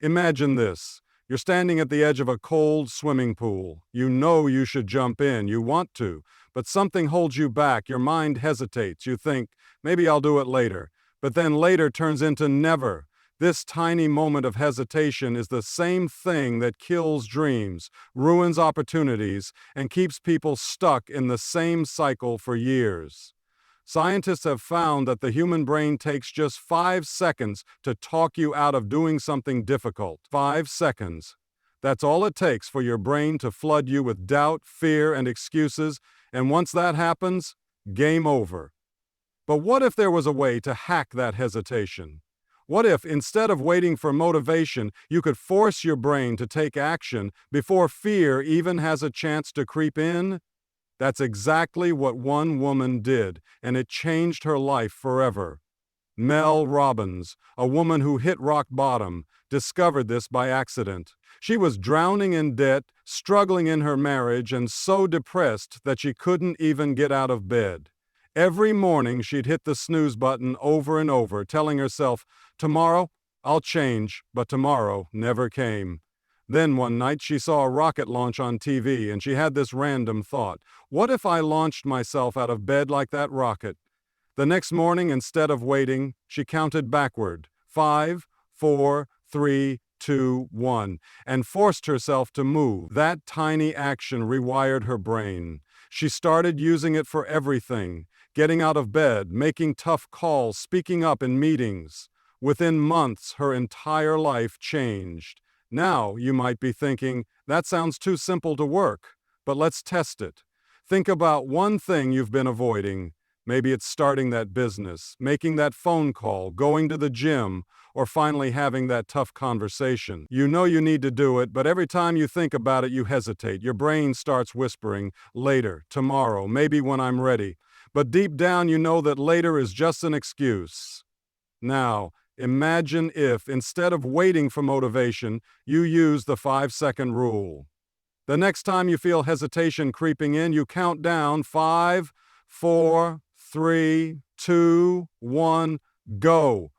Imagine this. You're standing at the edge of a cold swimming pool. You know you should jump in, you want to, but something holds you back. Your mind hesitates. You think, maybe I'll do it later. But then later turns into never. This tiny moment of hesitation is the same thing that kills dreams, ruins opportunities, and keeps people stuck in the same cycle for years. Scientists have found that the human brain takes just 5 seconds to talk you out of doing something difficult. 5 seconds. That's all it takes for your brain to flood you with doubt, fear, and excuses, and once that happens, game over. But what if there was a way to hack that hesitation? What if, instead of waiting for motivation, you could force your brain to take action before fear even has a chance to creep in? That's exactly what one woman did, and it changed her life forever. Mel Robbins, a woman who hit rock bottom, discovered this by accident. She was drowning in debt, struggling in her marriage, and so depressed that she couldn't even get out of bed. Every morning she'd hit the snooze button over and over, telling herself, "Tomorrow, I'll change," but tomorrow never came. Then one night she saw a rocket launch on TV, and she had this random thought: what if I launched myself out of bed like that rocket? The next morning, instead of waiting, she counted backward, 5, 4, 3, 2, 1, and forced herself to move. That tiny action rewired her brain. She started using it for everything: getting out of bed, making tough calls, speaking up in meetings. Within months, her entire life changed. Now, you might be thinking, that sounds too simple to work, but let's test it. Think about one thing you've been avoiding. Maybe it's starting that business, making that phone call, going to the gym, or finally having that tough conversation. You know you need to do it, but every time you think about it, you hesitate. Your brain starts whispering, later, tomorrow, maybe when I'm ready. But deep down, you know that later is just an excuse. Now, imagine if, instead of waiting for motivation, you use the 5-second rule. The next time you feel hesitation creeping in, you count down 5, 4, 3, 2, 1, go.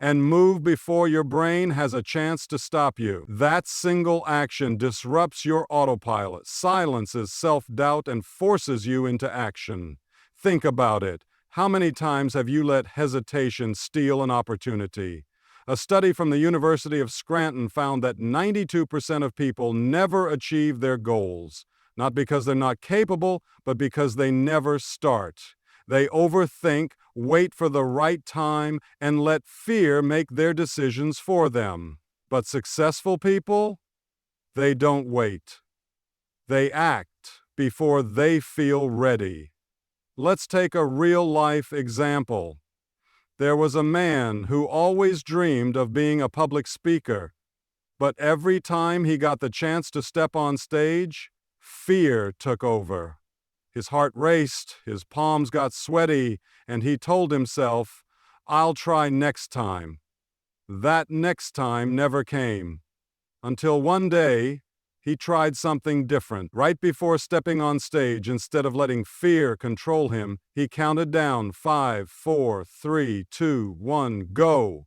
And move before your brain has a chance to stop you. That single action disrupts your autopilot, silences self-doubt, and forces you into action. Think about it. How many times have you let hesitation steal an opportunity? A study from the University of Scranton found that 92% of people never achieve their goals, not because they're not capable, but because they never start. They overthink, wait for the right time, and let fear make their decisions for them. But successful people? They don't wait. They act before they feel ready. Let's take a real-life example. There was a man who always dreamed of being a public speaker, but every time he got the chance to step on stage, fear took over. His heart raced, his palms got sweaty, and he told himself, "I'll try next time." That next time never came. Until one day, he tried something different. Right before stepping on stage, instead of letting fear control him, he counted down 5, 4, 3, 2, 1, go.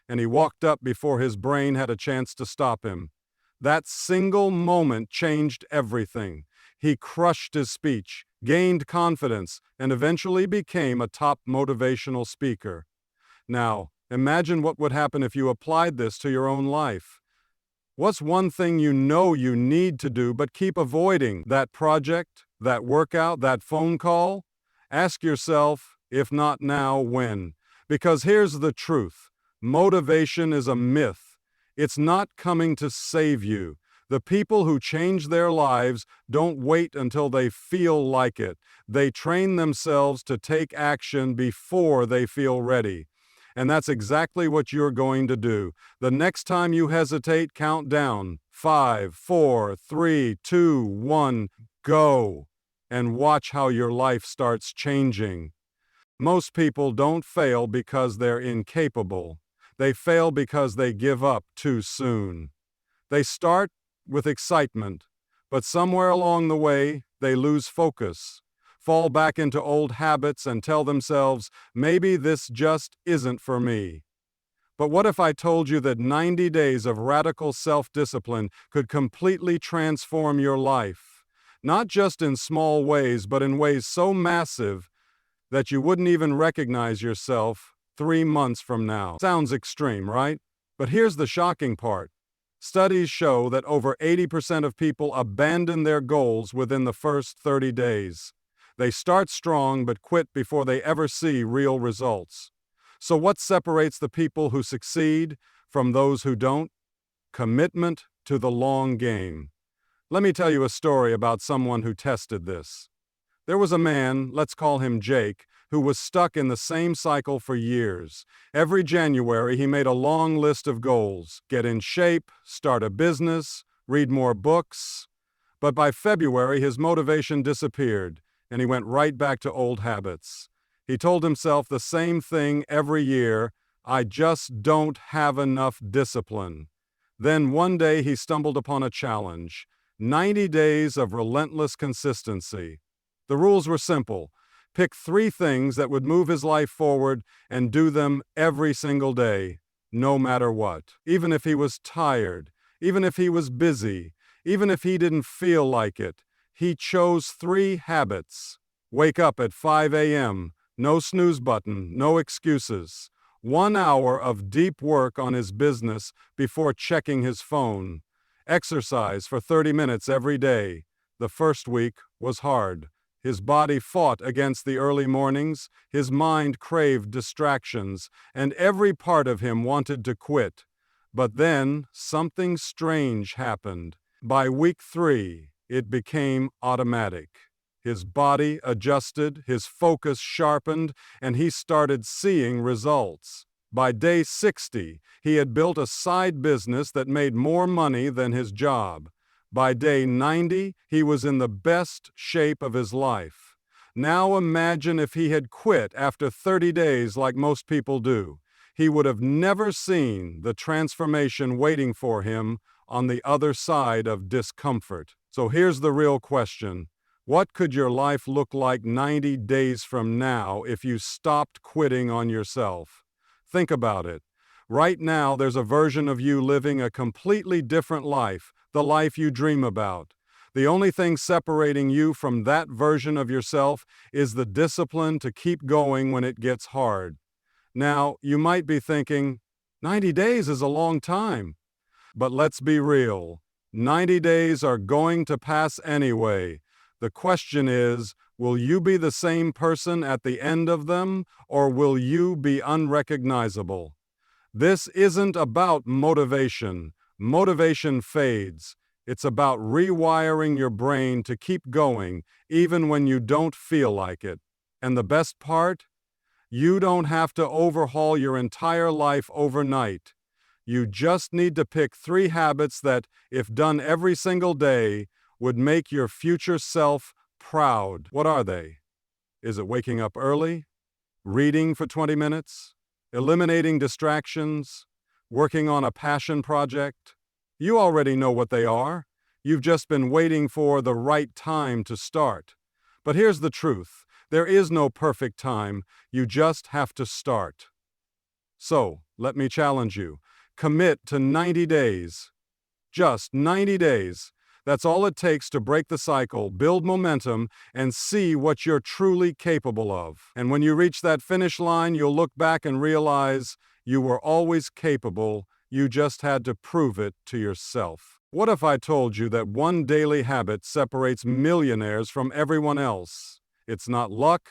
And he walked up before his brain had a chance to stop him. That single moment changed everything. He crushed his speech, gained confidence, and eventually became a top motivational speaker. Now, imagine what would happen if you applied this to your own life. What's one thing you know you need to do but keep avoiding? That project, that workout, that phone call? Ask yourself, if not now, when? Because here's the truth. Motivation is a myth. It's not coming to save you. The people who change their lives don't wait until they feel like it. They train themselves to take action before they feel ready. And that's exactly what you're going to do. The next time you hesitate, count down 5, 4, 3, 2, 1, go. And watch how your life starts changing. Most people don't fail because they're incapable. They fail because they give up too soon. They start with excitement, but somewhere along the way, they lose focus, fall back into old habits, and tell themselves, maybe this just isn't for me. But what if I told you that 90 days of radical self-discipline could completely transform your life? Not just in small ways, but in ways so massive that you wouldn't even recognize yourself 3 months from now. Sounds extreme, right? But here's the shocking part. Studies show that over 80% of people abandon their goals within the first 30 days. They start strong but quit before they ever see real results. So what separates the people who succeed from those who don't? Commitment to the long game. Let me tell you a story about someone who tested this. There was a man, let's call him Jake, who was stuck in the same cycle for years. Every January, he made a long list of goals: get in shape, start a business, read more books. But by February, his motivation disappeared, and he went right back to old habits. He told himself the same thing every year: I just don't have enough discipline. Then one day he stumbled upon a challenge: 90 days of relentless consistency. The rules were simple. Pick 3 things that would move his life forward and do them every single day, no matter what. Even if he was tired, even if he was busy, even if he didn't feel like it, he chose 3 habits. Wake up at 5 a.m., no snooze button, no excuses. 1 hour of deep work on his business before checking his phone. Exercise for 30 minutes every day. The first week was hard. His body fought against the early mornings, his mind craved distractions, and every part of him wanted to quit. But then something strange happened. By week 3, it became automatic. His body adjusted, his focus sharpened, and he started seeing results. By day 60, he had built a side business that made more money than his job. By day 90, he was in the best shape of his life. Now imagine if he had quit after 30 days like most people do. He would have never seen the transformation waiting for him on the other side of discomfort. So here's the real question. What could your life look like 90 days from now if you stopped quitting on yourself? Think about it. Right now, there's a version of you living a completely different life, the life you dream about. The only thing separating you from that version of yourself is the discipline to keep going when it gets hard. Now, you might be thinking, 90 days is a long time. But let's be real. 90 days are going to pass anyway. The question is, will you be the same person at the end of them, or will you be unrecognizable? This isn't about motivation. Motivation fades. It's about rewiring your brain to keep going, even when you don't feel like it. And the best part? You don't have to overhaul your entire life overnight. You just need to pick 3 habits that, if done every single day, would make your future self proud. What are they? Is it waking up early? Reading for 20 minutes? Eliminating distractions? Working on a passion project? You already know what they are. You've just been waiting for the right time to start. But here's the truth. There is no perfect time. You just have to start. So, let me challenge you. Commit to 90 days. Just 90 days. That's all it takes to break the cycle, build momentum, and see what you're truly capable of. And when you reach that finish line, you'll look back and realize you were always capable. You just had to prove it to yourself. What if I told you that one daily habit separates millionaires from everyone else? It's not luck,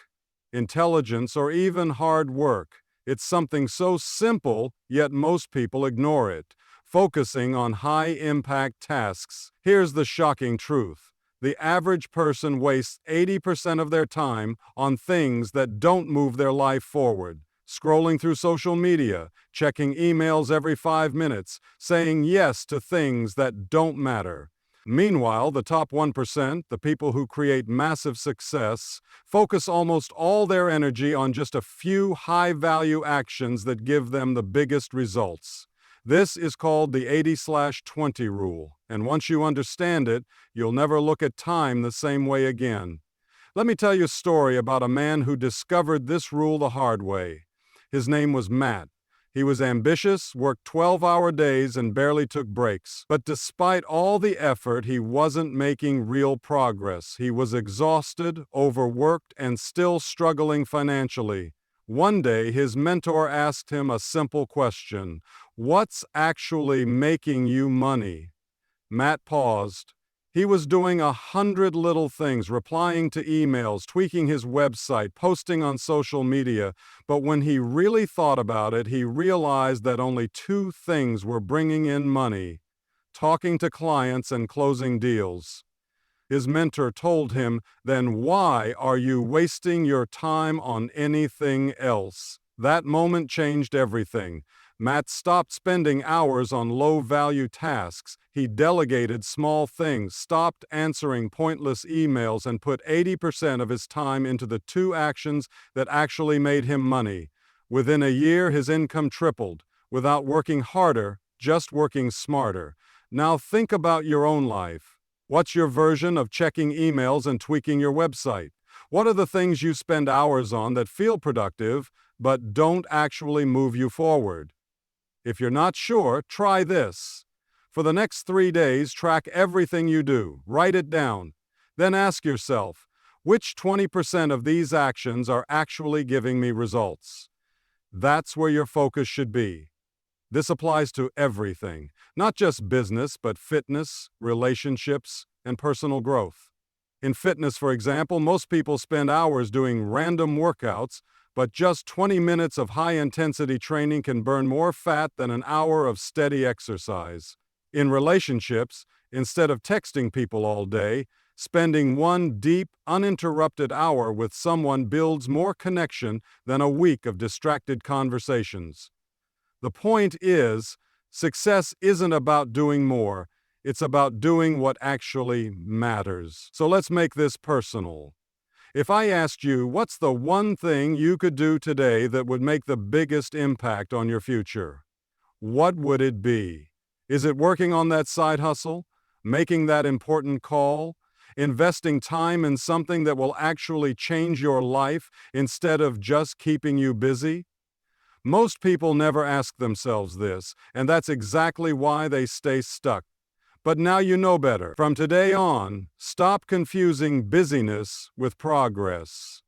intelligence, or even hard work. It's something so simple, yet most people ignore it. Focusing on high-impact tasks. Here's the shocking truth. The average person wastes 80% of their time on things that don't move their life forward. Scrolling through social media, checking emails every 5 minutes, saying yes to things that don't matter. Meanwhile, the top 1%, the people who create massive success, focus almost all their energy on just a few high-value actions that give them the biggest results. This is called the 80/20 rule, and once you understand it, you'll never look at time the same way again. Let me tell you a story about a man who discovered this rule the hard way. His name was Matt. He was ambitious, worked 12-hour days, and barely took breaks. But despite all the effort, he wasn't making real progress. He was exhausted, overworked, and still struggling financially. One day, his mentor asked him a simple question: "What's actually making you money?" Matt paused. He was doing 100 little things, replying to emails, tweaking his website, posting on social media, but when he really thought about it, he realized that only two things were bringing in money: talking to clients and closing deals. His mentor told him, "Then why are you wasting your time on anything else?" That moment changed everything. Matt stopped spending hours on low-value tasks. He delegated small things, stopped answering pointless emails, and put 80% of his time into the two actions that actually made him money. Within a year, his income tripled, without working harder, just working smarter. Now think about your own life. What's your version of checking emails and tweaking your website? What are the things you spend hours on that feel productive, but don't actually move you forward? If you're not sure, try this. For the next 3 days, track everything you do. Write it down. Then ask yourself, which 20% of these actions are actually giving me results? That's where your focus should be. This applies to everything, not just business, but fitness, relationships, and personal growth. In fitness, for example, most people spend hours doing random workouts, but just 20 minutes of high-intensity training can burn more fat than an hour of steady exercise. In relationships, instead of texting people all day, spending one deep, uninterrupted hour with someone builds more connection than a week of distracted conversations. The point is, success isn't about doing more, it's about doing what actually matters. So let's make this personal. If I asked you, what's the one thing you could do today that would make the biggest impact on your future? What would it be? Is it working on that side hustle? Making that important call? Investing time in something that will actually change your life instead of just keeping you busy? Most people never ask themselves this, and that's exactly why they stay stuck. But now you know better. From today on, stop confusing busyness with progress.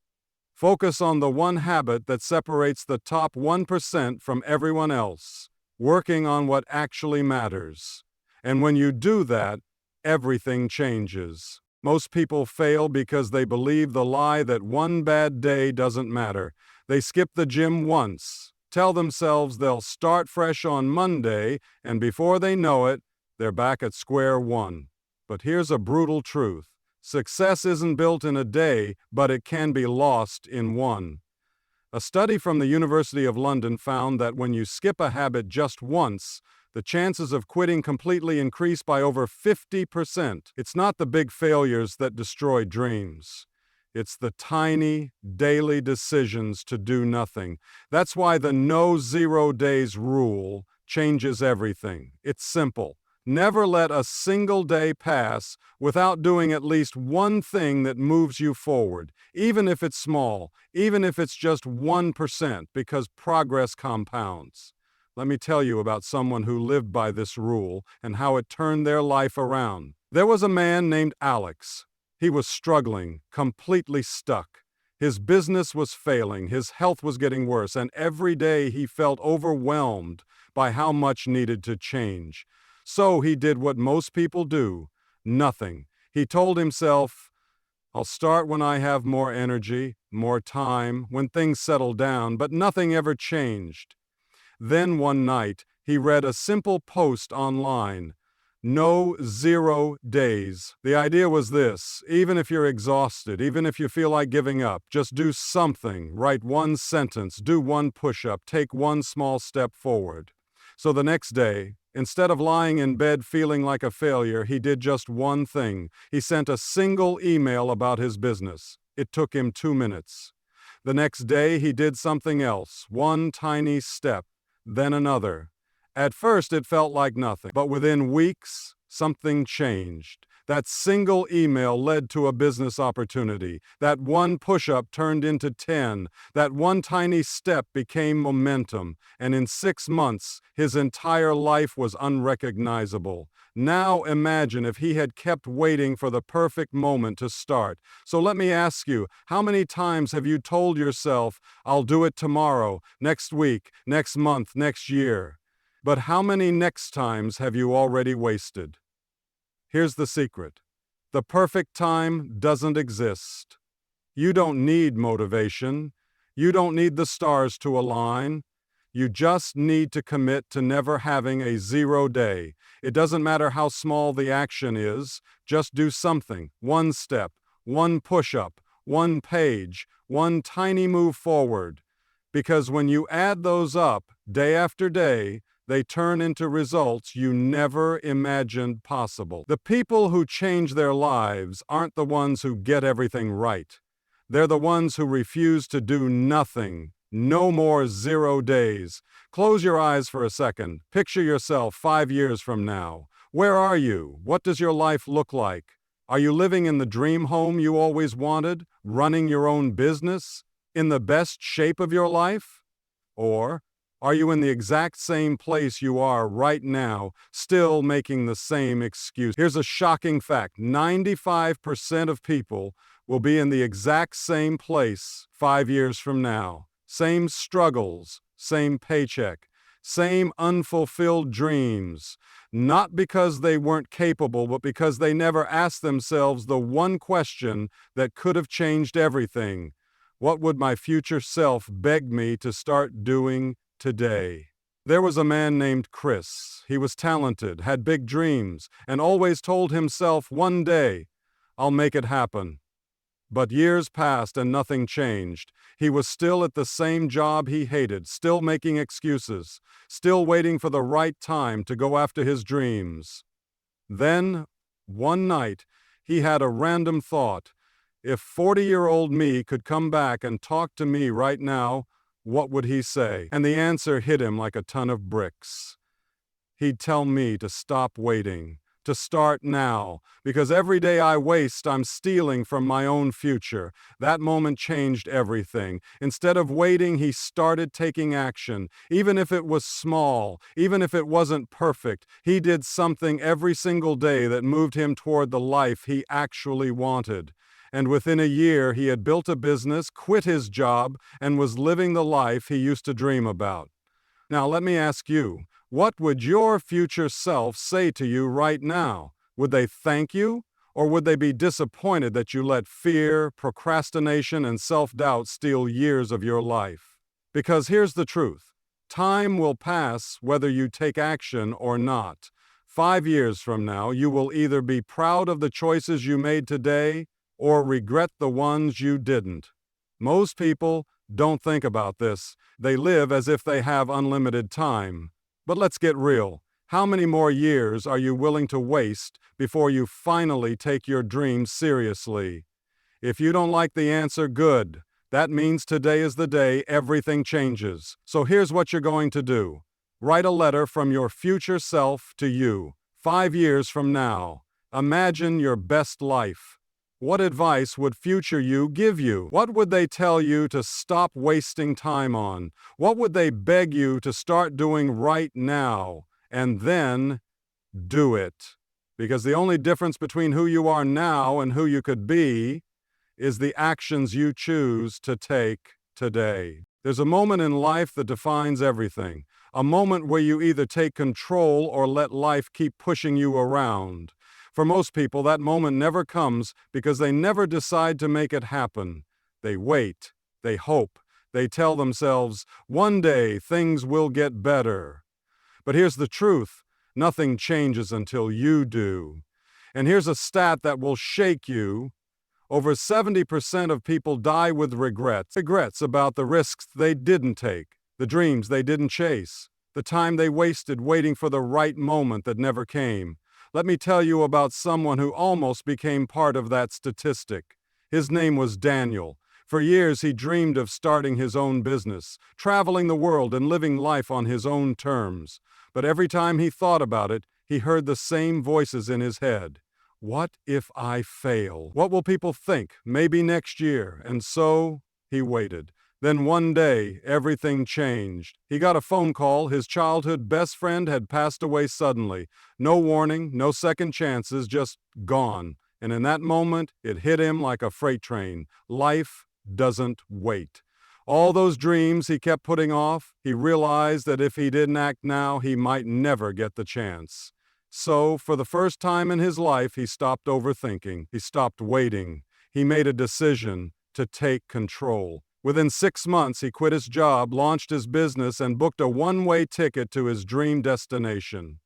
Focus on the one habit that separates the top 1% from everyone else, working on what actually matters. And when you do that, everything changes. Most people fail because they believe the lie that one bad day doesn't matter. They skip the gym once, tell themselves they'll start fresh on Monday, and before they know it, they're back at square one. But here's a brutal truth. Success isn't built in a day, but it can be lost in one. A study from the University of London found that when you skip a habit just once, the chances of quitting completely increase by over 50%. It's not the big failures that destroy dreams. It's the tiny, daily decisions to do nothing. That's why the no 0 days rule changes everything. It's simple. Never let a single day pass without doing at least one thing that moves you forward, even if it's small, even if it's just 1%, because progress compounds. Let me tell you about someone who lived by this rule and how it turned their life around. There was a man named Alex. He was struggling, completely stuck. His business was failing, his health was getting worse, and every day he felt overwhelmed by how much needed to change. So he did what most people do: nothing. He told himself, "I'll start when I have more energy, more time, when things settle down," but nothing ever changed. Then one night, he read a simple post online: no 0 days. The idea was this: even if you're exhausted, even if you feel like giving up, just do something. Write one sentence, do one push-up, take one small step forward. So the next day, instead of lying in bed feeling like a failure, he did just one thing. He sent a single email about his business. It took him 2 minutes. The next day, he did something else, one tiny step, then another. At first, it felt like nothing, but within weeks, something changed. That single email led to a business opportunity. That one push-up turned into 10. That one tiny step became momentum. And in 6 months, his entire life was unrecognizable. Now imagine if he had kept waiting for the perfect moment to start. So let me ask you, how many times have you told yourself, I'll do it tomorrow, next week, next month, next year? But how many next times have you already wasted? Here's the secret. The perfect time doesn't exist. You don't need motivation. You don't need the stars to align. You just need to commit to never having a 0 day. It doesn't matter how small the action is, just do something. One step, one push-up, one page, one tiny move forward. Because when you add those up, day after day, they turn into results you never imagined possible. The people who change their lives aren't the ones who get everything right. They're the ones who refuse to do nothing. No more 0 days. Close your eyes for a second. Picture yourself 5 years from now. Where are you? What does your life look like? Are you living in the dream home you always wanted? Running your own business? In the best shape of your life? Or are you in the exact same place you are right now, still making the same excuse? Here's a shocking fact. 95% of people will be in the exact same place 5 years from now. Same struggles, same paycheck, same unfulfilled dreams. Not because they weren't capable, but because they never asked themselves the one question that could have changed everything. What would my future self beg me to start doing today? There was a man named Chris. He was talented, had big dreams, and always told himself, one day, I'll make it happen. But years passed and nothing changed. He was still at the same job he hated, still making excuses, still waiting for the right time to go after his dreams. Then, one night, he had a random thought. If 40-year-old me could come back and talk to me right now, what would he say? And the answer hit him like a ton of bricks. He'd tell me to stop waiting, to start now, because every day I waste, I'm stealing from my own future. That moment changed everything. Instead of waiting, he started taking action. Even if it was small, even if it wasn't perfect, he did something every single day that moved him toward the life he actually wanted. And within a year, he had built a business, quit his job, and was living the life he used to dream about. Now, let me ask you, what would your future self say to you right now? Would they thank you? Or would they be disappointed that you let fear, procrastination, and self-doubt steal years of your life? Because here's the truth. Time will pass whether you take action or not. 5 years from now, you will either be proud of the choices you made today or regret the ones you didn't. Most people don't think about this. They live as if they have unlimited time. But let's get real. How many more years are you willing to waste before you finally take your dreams seriously? If you don't like the answer, good. That means today is the day everything changes. So here's what you're going to do. Write a letter from your future self to you, 5 years from now. Imagine your best life. What advice would future you give you? What would they tell you to stop wasting time on? What would they beg you to start doing right now? And then, do it. Because the only difference between who you are now and who you could be is the actions you choose to take today. There's a moment in life that defines everything. A moment where you either take control or let life keep pushing you around. For most people, that moment never comes because they never decide to make it happen. They wait, they hope, they tell themselves, one day things will get better. But here's the truth, nothing changes until you do. And here's a stat that will shake you. Over 70% of people die with regrets about the risks they didn't take, the dreams they didn't chase, the time they wasted waiting for the right moment that never came. Let me tell you about someone who almost became part of that statistic. His name was Daniel. For years he dreamed of starting his own business, traveling the world and living life on his own terms. But every time he thought about it, he heard the same voices in his head. What if I fail? What will people think? Maybe next year. And so he waited. Then one day, everything changed. He got a phone call. His childhood best friend had passed away suddenly. No warning, no second chances, just gone. And in that moment, it hit him like a freight train. Life doesn't wait. All those dreams he kept putting off, he realized that if he didn't act now, he might never get the chance. So, for the first time in his life, he stopped overthinking. He stopped waiting. He made a decision to take control. Within 6 months, he quit his job, launched his business, and booked a one-way ticket to his dream destination.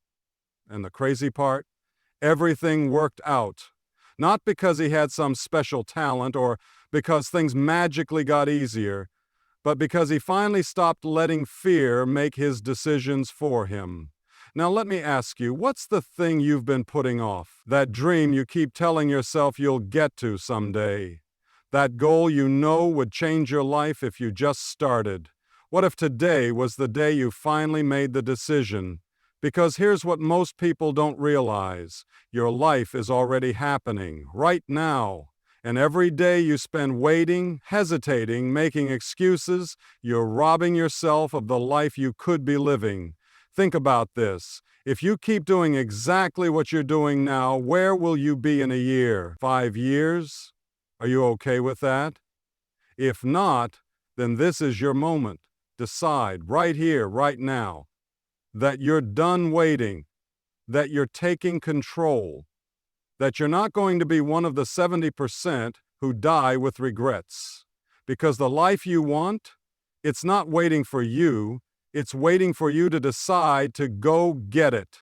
And the crazy part? Everything worked out. Not because he had some special talent or because things magically got easier, but because he finally stopped letting fear make his decisions for him. Now let me ask you, what's the thing you've been putting off? That dream you keep telling yourself you'll get to someday? That goal you know would change your life if you just started? What if today was the day you finally made the decision? Because here's what most people don't realize. Your life is already happening, right now. And every day you spend waiting, hesitating, making excuses, you're robbing yourself of the life you could be living. Think about this. If you keep doing exactly what you're doing now, where will you be in a year? 5 years? Are you okay with that? If not, then this is your moment. Decide right here, right now, that you're done waiting, that you're taking control, that you're not going to be one of the 70% who die with regrets. Because the life you want, it's not waiting for you, it's waiting for you to decide to go get it.